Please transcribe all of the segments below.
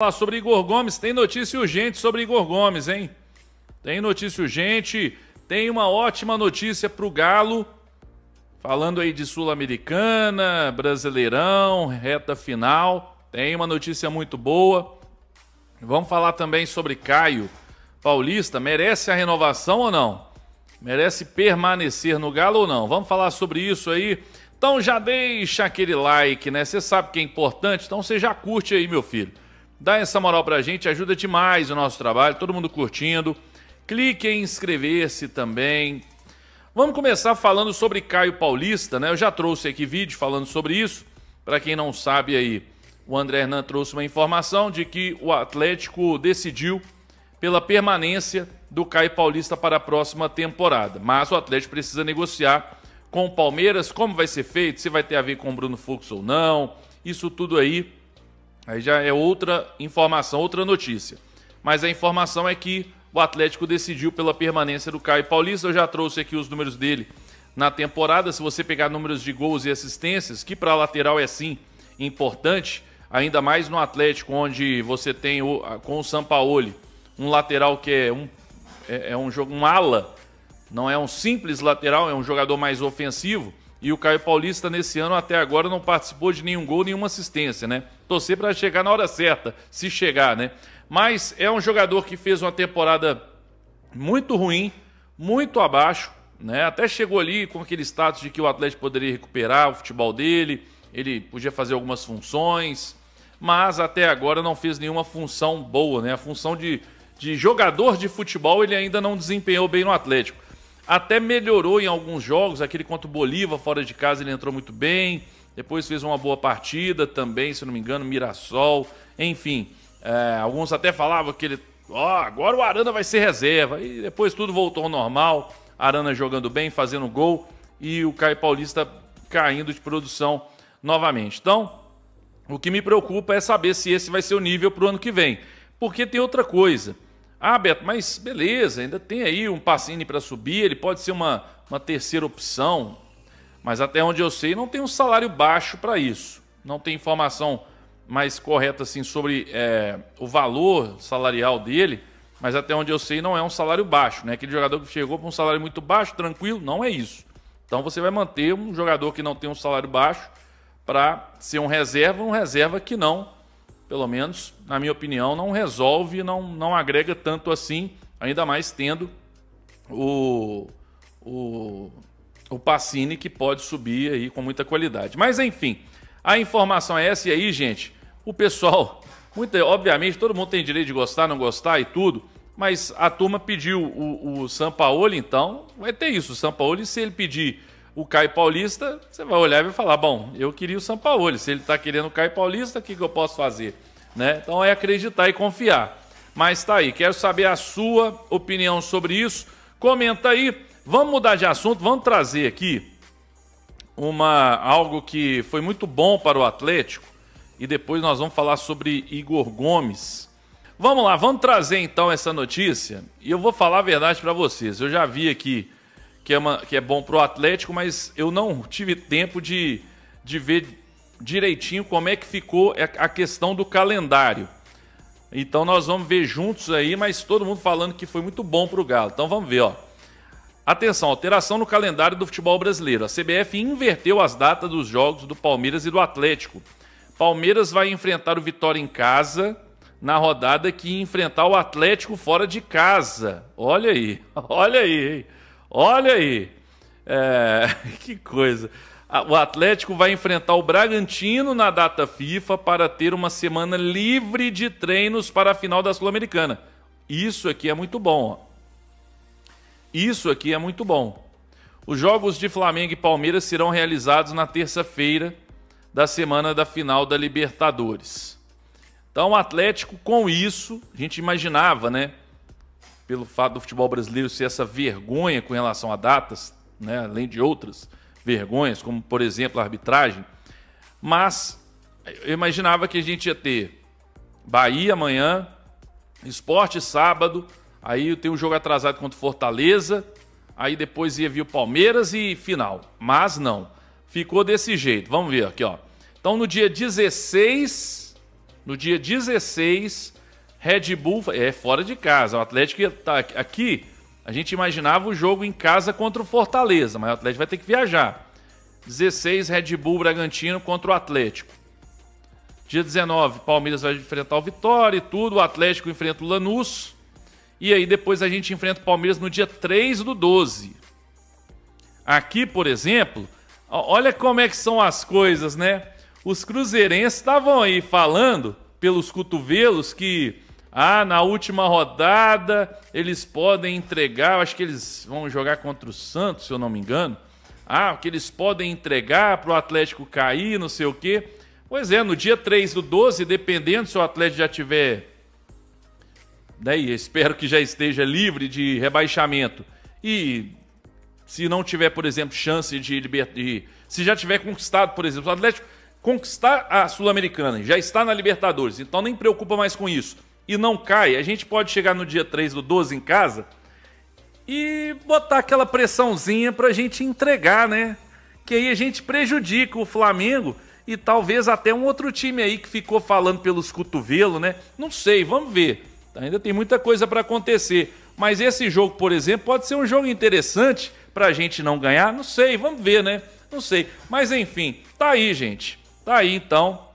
Falar sobre Igor Gomes, tem notícia urgente sobre Igor Gomes, hein? Tem notícia urgente, tem uma ótima notícia pro Galo, falando aí de Sul-Americana, Brasileirão, reta final, tem uma notícia muito boa. Vamos falar também sobre Caio Paulista, merece a renovação ou não? Merece permanecer no Galo ou não? Vamos falar sobre isso aí. Então já deixa aquele like, né? Você sabe que é importante, então você já curte aí, meu filho. Dá essa moral pra gente, ajuda demais o nosso trabalho, todo mundo curtindo. Clique em inscrever-se também. Vamos começar falando sobre Caio Paulista, né? Eu já trouxe aqui vídeo falando sobre isso. Para quem não sabe aí, o André Hernan trouxe uma informação de que o Atlético decidiu pela permanência do Caio Paulista para a próxima temporada. Mas o Atlético precisa negociar com o Palmeiras, como vai ser feito, se vai ter a ver com o Bruno Fux ou não. Isso tudo aí já é outra informação, outra notícia. Mas a informação é que o Atlético decidiu pela permanência do Caio Paulista. Eu já trouxe aqui os números dele na temporada. Se você pegar números de gols e assistências, que para a lateral é sim importante, ainda mais no Atlético, onde você tem com o Sampaoli um lateral que é um ala, não é um simples lateral, é um jogador mais ofensivo. E o Caio Paulista, nesse ano, até agora, não participou de nenhum gol, nenhuma assistência, né? Torcer para chegar na hora certa, se chegar, né? Mas é um jogador que fez uma temporada muito ruim, muito abaixo, né? Até chegou ali com aquele status de que o Atlético poderia recuperar o futebol dele, ele podia fazer algumas funções, mas até agora não fez nenhuma função boa, né? A função de jogador de futebol ele ainda não desempenhou bem no Atlético. Até melhorou em alguns jogos, aquele contra o Bolívar, fora de casa, ele entrou muito bem. Depois fez uma boa partida também, se não me engano, Mirassol. Enfim, alguns até falavam que ele... agora o Arana vai ser reserva. E depois tudo voltou ao normal. Arana jogando bem, fazendo gol. E o Caio Paulista caindo de produção novamente. Então, o que me preocupa é saber se esse vai ser o nível para o ano que vem. Porque tem outra coisa. Ah, Beto, mas beleza, ainda tem aí um Pacini para subir, ele pode ser uma terceira opção, mas até onde eu sei não tem um salário baixo para isso. Não tem informação mais correta assim sobre o valor salarial dele, mas até onde eu sei não é um salário baixo, né? Aquele jogador que chegou com um salário muito baixo, tranquilo, não é isso. Então você vai manter um jogador que não tem um salário baixo para ser um reserva que não... Pelo menos, na minha opinião, não resolve, não agrega tanto assim, ainda mais tendo o Pacini, que pode subir aí com muita qualidade. Mas, enfim, a informação é essa. E aí, gente, o pessoal, obviamente, todo mundo tem direito de gostar, não gostar e tudo, mas a turma pediu o Sampaoli, então vai ter isso. O Sampaoli, se ele pedir o Caio Paulista, você vai olhar e vai falar, bom, eu queria o Sampaoli, se ele está querendo o Caio Paulista, o que eu posso fazer? Né? Então é acreditar e confiar. Mas tá aí, quero saber a sua opinião sobre isso. Comenta aí, vamos mudar de assunto, vamos trazer aqui algo que foi muito bom para o Atlético e depois nós vamos falar sobre Igor Gomes. Vamos lá, vamos trazer então essa notícia e eu vou falar a verdade para vocês. Eu já vi aqui que é bom para o Atlético, mas eu não tive tempo de ver direitinho como é que ficou a questão do calendário. Então nós vamos ver juntos aí, mas todo mundo falando que foi muito bom para o Galo. Então vamos ver, ó. Atenção, alteração no calendário do futebol brasileiro. A CBF inverteu as datas dos jogos do Palmeiras e do Atlético. Palmeiras vai enfrentar o Vitória em casa na rodada que ia enfrentar o Atlético fora de casa. Olha aí, olha aí, hein? Olha aí, que coisa. O Atlético vai enfrentar o Bragantino na data FIFA para ter uma semana livre de treinos para a final da Sul-Americana. Isso aqui é muito bom, ó. Isso aqui é muito bom. Os jogos de Flamengo e Palmeiras serão realizados na terça-feira da semana da final da Libertadores. Então o Atlético, com isso, a gente imaginava, né? Pelo fato do futebol brasileiro ser essa vergonha com relação a datas, né, além de outras vergonhas, como, por exemplo, a arbitragem. Mas eu imaginava que a gente ia ter Bahia amanhã, Sport sábado, aí tem um jogo atrasado contra o Fortaleza, aí depois ia vir o Palmeiras e final. Mas não, ficou desse jeito. Vamos ver aqui, ó. Então, no dia 16 No dia 16, Red Bull é fora de casa. O Atlético tá aqui. A gente imaginava o jogo em casa contra o Fortaleza, mas o Atlético vai ter que viajar. 16, Red Bull Bragantino contra o Atlético. Dia 19, Palmeiras vai enfrentar o Vitória e tudo. O Atlético enfrenta o Lanús. E aí depois a gente enfrenta o Palmeiras no dia 3/12. Aqui, por exemplo, olha como é que são as coisas, né? Os cruzeirenses estavam aí falando pelos cotovelos que na última rodada eles podem entregar, acho que eles vão jogar contra o Santos, se eu não me engano. Que eles podem entregar para o Atlético cair, não sei o quê. Pois é, no dia 3/12, dependendo se o Atlético já tiver, daí espero que já esteja livre de rebaixamento, e se não tiver, por exemplo, chance se já tiver conquistado, por exemplo, o Atlético conquistar a Sul-Americana, já está na Libertadores, então nem preocupa mais com isso, e não cai, a gente pode chegar no dia 3/12 em casa e botar aquela pressãozinha pra gente entregar, né? Que aí a gente prejudica o Flamengo e talvez até um outro time aí que ficou falando pelos cotovelos, né? Não sei, vamos ver. Ainda tem muita coisa para acontecer. Mas esse jogo, por exemplo, pode ser um jogo interessante pra gente não ganhar. Não sei, vamos ver, né? Não sei. Mas enfim, tá aí, gente. Tá aí, então.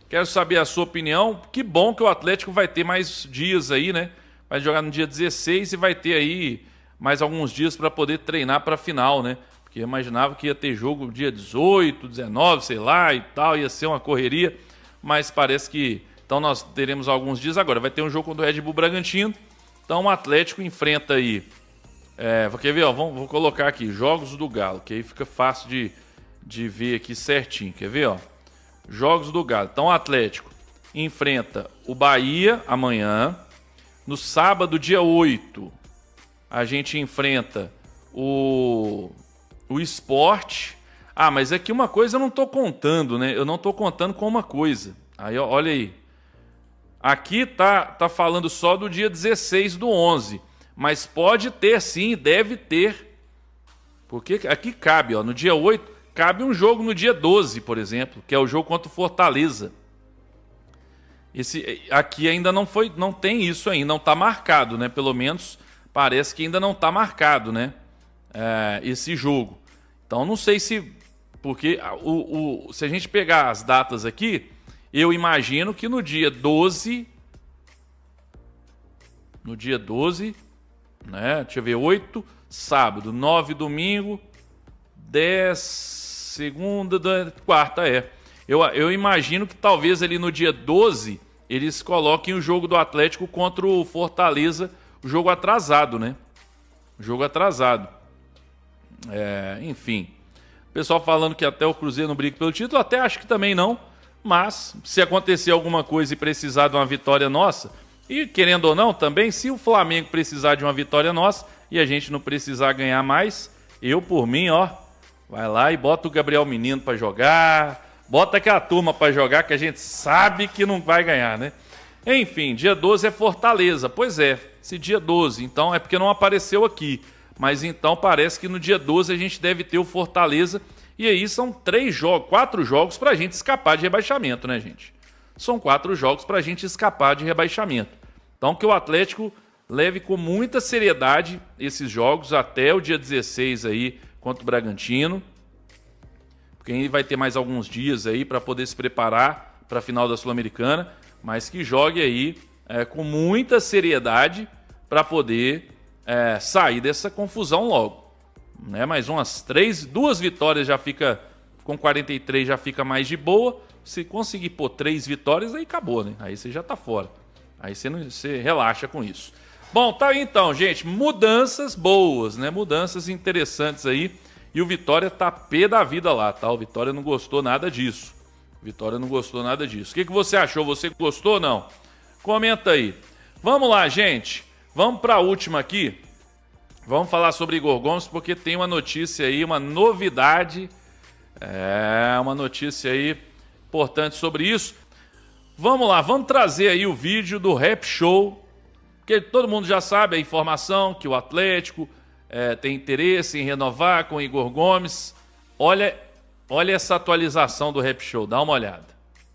Quero saber a sua opinião. Que bom que o Atlético vai ter mais dias aí, né? Vai jogar no dia 16 e vai ter aí mais alguns dias para poder treinar para a final, né? Porque eu imaginava que ia ter jogo dia 18, 19, sei lá e tal, ia ser uma correria, mas parece que... Então nós teremos alguns dias agora. Vai ter um jogo contra o Red Bull Bragantino, então o Atlético enfrenta aí... quer ver, ó, vou colocar aqui, Jogos do Galo, que aí fica fácil de ver aqui certinho, quer ver, ó? Jogos do Galo. Então o Atlético enfrenta o Bahia amanhã. No sábado, dia 8, a gente enfrenta o Sport. Mas aqui uma coisa eu não estou contando, né? Eu não estou contando com uma coisa. Aí, ó, olha aí. Aqui tá falando só do dia 16/11. Mas pode ter sim, deve ter. Porque aqui cabe, ó, no dia 8, cabe um jogo no dia 12, por exemplo, que é o jogo contra o Fortaleza. Esse aqui ainda não tem isso ainda, não está marcado, né? Pelo menos parece que ainda não está marcado, né? Esse jogo. Então não sei se... Porque se a gente pegar as datas aqui, eu imagino que no dia 12... No dia 12, né? Deixa eu ver, 8, sábado, 9, domingo, 10, segunda, quarta, Eu imagino que talvez ali no dia 12 eles coloquem o jogo do Atlético contra o Fortaleza, o jogo atrasado, né? O jogo atrasado. Enfim. O pessoal falando que até o Cruzeiro não briga pelo título, até acho que também não. Mas se acontecer alguma coisa e precisar de uma vitória nossa, e querendo ou não também, se o Flamengo precisar de uma vitória nossa e a gente não precisar ganhar mais, eu por mim, ó, vai lá e bota o Gabriel Menino para jogar... Bota aquela turma para jogar que a gente sabe que não vai ganhar, né? Enfim, dia 12 é Fortaleza. Pois é, esse dia 12, então é porque não apareceu aqui. Mas então parece que no dia 12 a gente deve ter o Fortaleza. E aí são 4 jogos para a gente escapar de rebaixamento, né, gente? São 4 jogos para a gente escapar de rebaixamento. Então que o Atlético leve com muita seriedade esses jogos até o dia 16 aí contra o Bragantino. Porque ainda vai ter mais alguns dias aí para poder se preparar para a final da Sul-Americana, mas que jogue aí com muita seriedade para poder sair dessa confusão logo. Né? Mais duas vitórias já fica, com 43 já fica mais de boa. Se conseguir pôr 3 vitórias, aí acabou, né? Aí você já tá fora. Aí você relaxa com isso. Bom, tá aí então, gente. Mudanças boas, né? Mudanças interessantes aí. E o Vitória tá pé da vida lá, tá? O Vitória não gostou nada disso. O que você achou? Você gostou ou não? Comenta aí. Vamos lá, gente. Vamos para a última aqui. Vamos falar sobre Igor Gomes, porque tem uma notícia aí, uma novidade. Uma notícia aí importante sobre isso. Vamos lá, vamos trazer aí o vídeo do Rap Show. Porque todo mundo já sabe a informação que o Atlético... tem interesse em renovar com Igor Gomes. Olha essa atualização do Rap Show, dá uma olhada.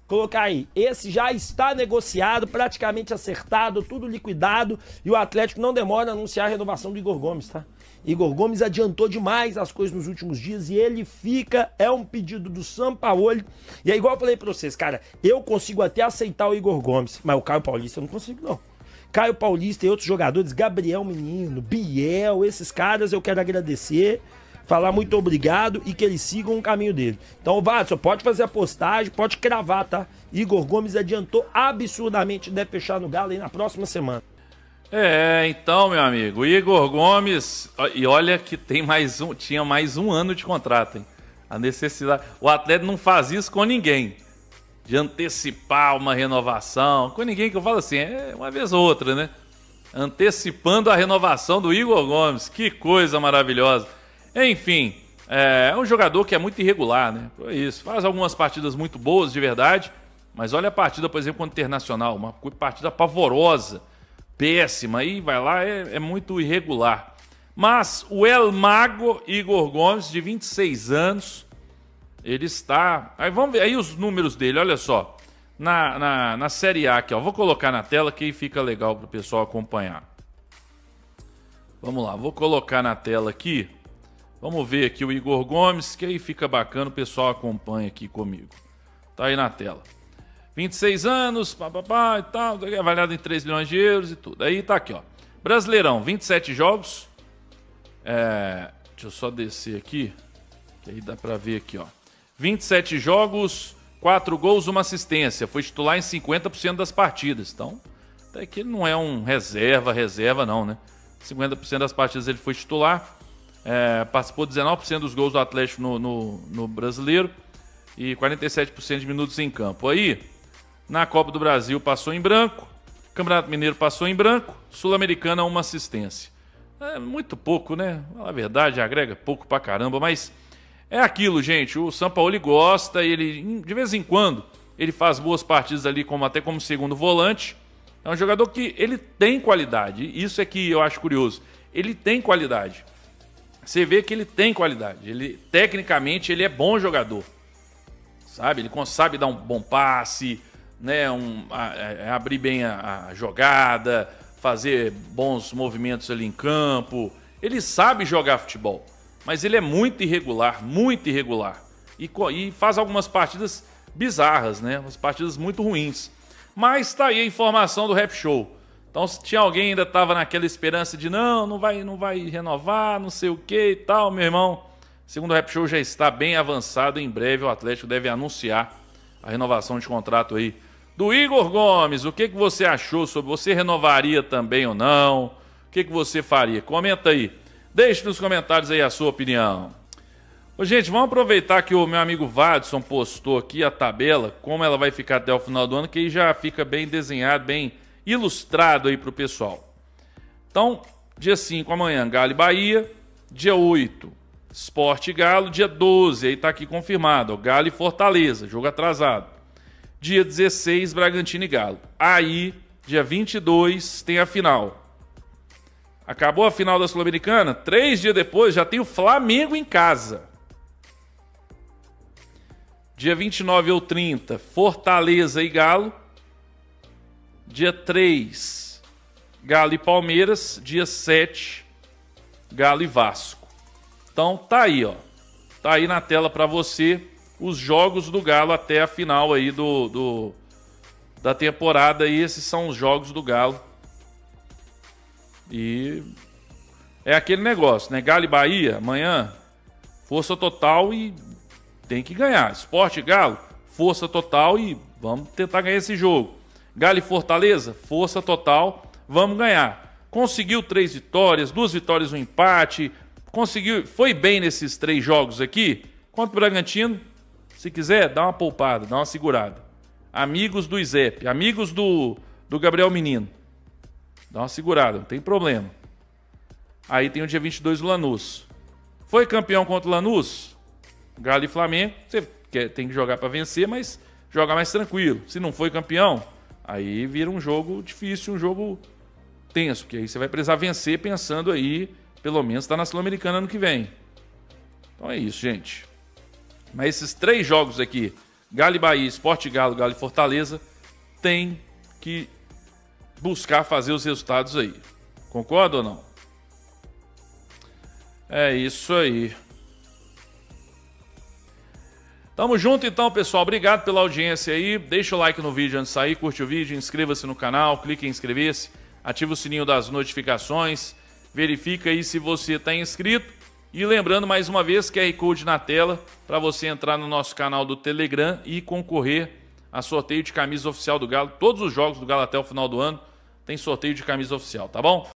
colocar aí. Esse já está negociado, praticamente acertado, tudo liquidado. E o Atlético não demora a anunciar a renovação do Igor Gomes, tá? Igor Gomes adiantou demais as coisas nos últimos dias e ele fica, é um pedido do Sampaoli. E é igual eu falei pra vocês, cara, eu consigo até aceitar o Igor Gomes, mas o Caio Paulista eu não consigo, não. Caio Paulista e outros jogadores, Gabriel Menino, Biel, esses caras eu quero agradecer, falar muito obrigado e que eles sigam o caminho dele. Então, Watson, pode fazer a postagem, pode cravar, tá? Igor Gomes adiantou absurdamente, deve fechar no Galo aí na próxima semana. Então, meu amigo, Igor Gomes, e olha que tinha mais um ano de contrato, hein? A necessidade, o Atlético não faz isso com ninguém, de antecipar uma renovação, com ninguém que eu falo assim, uma vez ou outra, né? Antecipando a renovação do Igor Gomes, que coisa maravilhosa. Enfim, é um jogador que é muito irregular, né? Por isso, faz algumas partidas muito boas, de verdade, mas olha a partida, por exemplo, contra o Internacional, uma partida pavorosa, péssima, aí vai lá, é muito irregular. Mas o El Mago Igor Gomes, de 26 anos, ele está... Aí vamos ver aí os números dele, olha só. Na Série A aqui, ó, vou colocar na tela que aí fica legal para o pessoal acompanhar. Vamos lá, vou colocar na tela aqui. Vamos ver aqui o Igor Gomes, que aí fica bacana, o pessoal acompanha aqui comigo. Tá aí na tela. 26 anos, papapá e tal, avaliado em 3 milhões de euros e tudo. Aí tá aqui, ó. Brasileirão, 27 jogos. Deixa eu só descer aqui, que aí dá pra ver aqui, ó. 27 jogos, 4 gols, 1 assistência. Foi titular em 50% das partidas. Então, até que ele não é um reserva não, né? 50% das partidas ele foi titular. Participou de 19% dos gols do Atlético no Brasileiro e 47% de minutos em campo. Aí, na Copa do Brasil passou em branco, Campeonato Mineiro passou em branco, Sul-Americana 1 assistência. É muito pouco, né? Na verdade, agrega pouco pra caramba, mas é aquilo, gente. O Sampaoli gosta, ele de vez em quando ele faz boas partidas ali, até como segundo volante. É um jogador que ele tem qualidade, isso é que eu acho curioso. Ele tem qualidade. Você vê que ele tem qualidade. Tecnicamente, ele é bom jogador. Sabe? Ele sabe dar um bom passe, né? Abrir bem a jogada, fazer bons movimentos ali em campo. Ele sabe jogar futebol, mas ele é muito irregular. E faz algumas partidas bizarras, né? Umas partidas muito ruins. Mas tá aí a informação do Rap Show. Então, se tinha alguém ainda estava naquela esperança de não vai renovar, não sei o que e tal, meu irmão, segundo o Rap Show já está bem avançado. Em breve o Atlético deve anunciar a renovação de contrato aí do Igor Gomes. O que você achou sobre? Você renovaria também ou não? O que você faria? Comenta aí. Deixe nos comentários aí a sua opinião. Ô, gente, vamos aproveitar que o meu amigo Vadson postou aqui a tabela, como ela vai ficar até o final do ano, que aí já fica bem desenhado, bem ilustrado aí pro pessoal. Então, dia 5 amanhã, Galo e Bahia. Dia 8, Sport e Galo. Dia 12, aí tá aqui confirmado, ó, Galo e Fortaleza, jogo atrasado. Dia 16, Bragantino e Galo. Aí, dia 22, tem a final. Acabou a final da Sul-Americana, 3 dias depois já tem o Flamengo em casa. Dia 29 ou 30, Fortaleza e Galo. Dia 3, Galo e Palmeiras. Dia 7, Galo e Vasco. Então tá aí, ó. Tá aí na tela para você os jogos do Galo até a final aí da temporada. E esses são os jogos do Galo. E é aquele negócio, né? Galo e Bahia, amanhã, força total e tem que ganhar. Sport e Galo, força total e vamos tentar ganhar esse jogo. Galo e Fortaleza, força total, vamos ganhar. Conseguiu 3 vitórias, 2 vitórias, 1 empate. Foi bem nesses 3 jogos aqui. Contra o Bragantino, se quiser, dá uma poupada, dá uma segurada. Amigos do Izep, amigos do Gabriel Menino. Dá uma segurada, não tem problema. Aí tem o dia 22 do Lanús. Foi campeão contra o Lanús? Galo e Flamengo, você tem que jogar para vencer, mas joga mais tranquilo. Se não foi campeão, aí vira um jogo difícil, um jogo tenso, porque aí você vai precisar vencer pensando aí, pelo menos estar na Sul-Americana ano que vem. Então é isso, gente. Mas esses 3 jogos aqui Galo e Bahia, Sport e Galo, Galo e Fortaleza, tem que buscar fazer os resultados aí. Concorda ou não? É isso aí. Tamo junto então, pessoal. Obrigado pela audiência aí. Deixa o like no vídeo antes de sair, curte o vídeo, inscreva-se no canal, clique em inscrever-se, ativa o sininho das notificações, verifica aí se você está inscrito. E lembrando mais uma vez, QR Code na tela para você entrar no nosso canal do Telegram e concorrer a sorteio de camisa oficial do Galo. Todos os jogos do Galo até o final do ano tem sorteio de camisa oficial, tá bom?